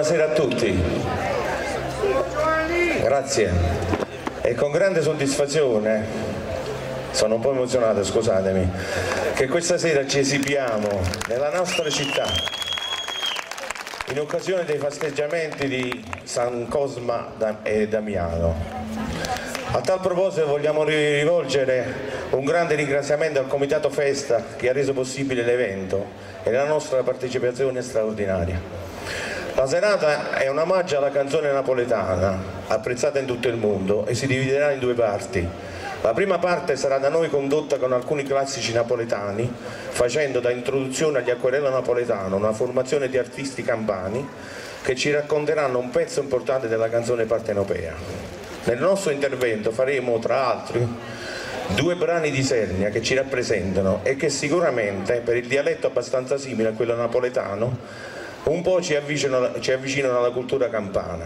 Buonasera a tutti. Grazie. E con grande soddisfazione, sono un po' emozionato, scusatemi, che questa sera ci esibiamo nella nostra città in occasione dei festeggiamenti di San Cosma e Damiano. A tal proposito vogliamo rivolgere un grande ringraziamento al Comitato Festa che ha reso possibile l'evento e la nostra partecipazione straordinaria. La serata è un omaggio alla canzone napoletana, apprezzata in tutto il mondo, e si dividerà in due parti. La prima parte sarà da noi condotta con alcuni classici napoletani, facendo da introduzione agli Acquerello Napoletano una formazione di artisti campani che ci racconteranno un pezzo importante della canzone partenopea. Nel nostro intervento faremo, tra altri, due brani di Sernia che ci rappresentano e che sicuramente, per il dialetto abbastanza simile a quello napoletano, un po' ci avvicinano alla cultura campana.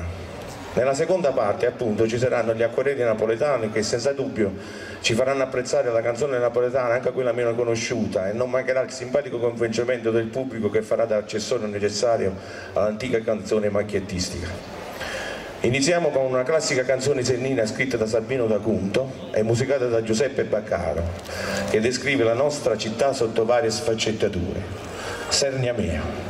Nella seconda parte, appunto, ci saranno gli acquerelli napoletani che senza dubbio ci faranno apprezzare la canzone napoletana, anche quella meno conosciuta, e non mancherà il simpatico convincimento del pubblico che farà da accessorio necessario all'antica canzone macchiettistica. Iniziamo con una classica canzone sernina scritta da Sabino D'Acunto e musicata da Giuseppe Baccaro, che descrive la nostra città sotto varie sfaccettature. Sernia mia.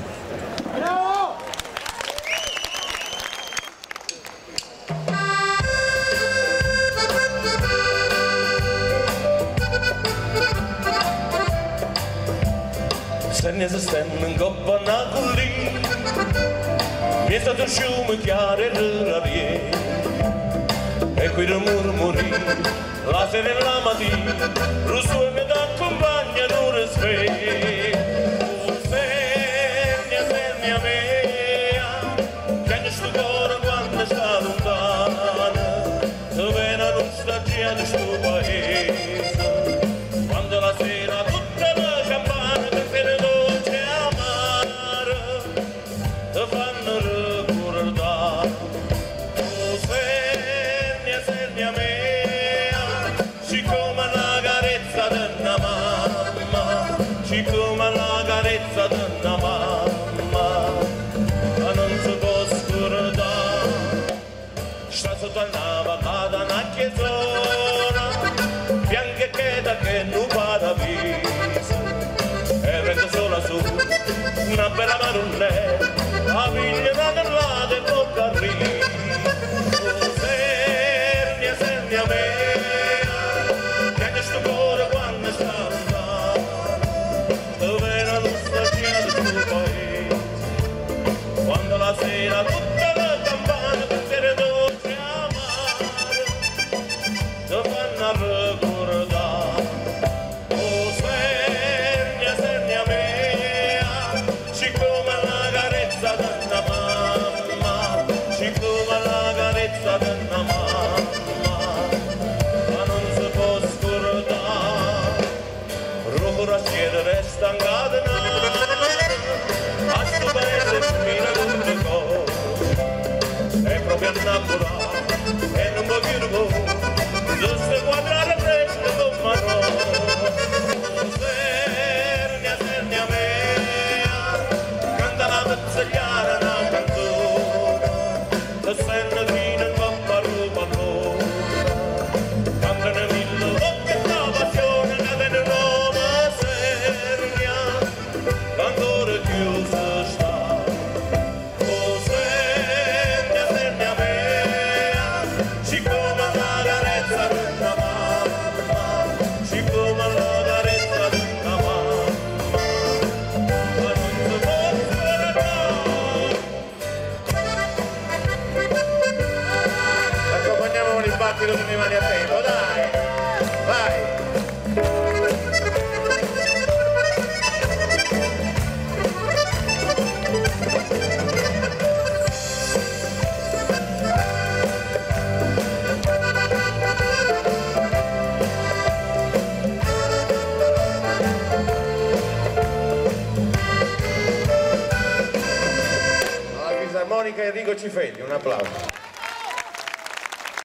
Sernia si stende in coppa a Napoli, mi è stato un fiume chiaro e rarie, e qui il murmuri, la sera e la mattina, russo e mi accompagna in un sveglia. Sernia, Sernia mia, che hanno sto cuore quando sta lontana, dove non sta gente sto paese, quando la sera tutta la campana per bere dolce e amare, te fanno ricordare. Oh Sernia, Sernia mia, siccome la carezza della mamma, siccome la carezza della mamma, ma non si può scordare. Sta sotto la vacata una chiesona, bianca e cheta che non paradiso, e prende sola su una bella maronnetta, la figlia da nell'ate e tocca a ridere. Oh Sernia, Sernia mia, che hanno sto cuore quando sta lontano, dove la nostalgia del tuo paese, quando la sera tutta la campana per sera dolce e amare, te fanno ricordare. Oh Sernia, Sernia mia, siccome la carezza della mamma, siccome la carezza della mamma, ma non si può scordare. Rojo a sera resta incatenata, a sto paese mira tutte cose, è proprio a Napoli e non può più giusto quadrare presto con marrone. Oh Sernia, Sernia mia, canta la pezzegliara una canzone, che sente fino in coppa a Roma, cantano mille volte la passione che viene Roma Sernia, che ancora chiusa sta. Oh Sernia, Sernia mia, siccome la carezza della mamma, siccome la carezza della mamma, ma non si può scordare. Accompagniamo con il battito delle mani a tempo, dai! Vai! Alla fisarmonica Enrico Cifelli, un applauso.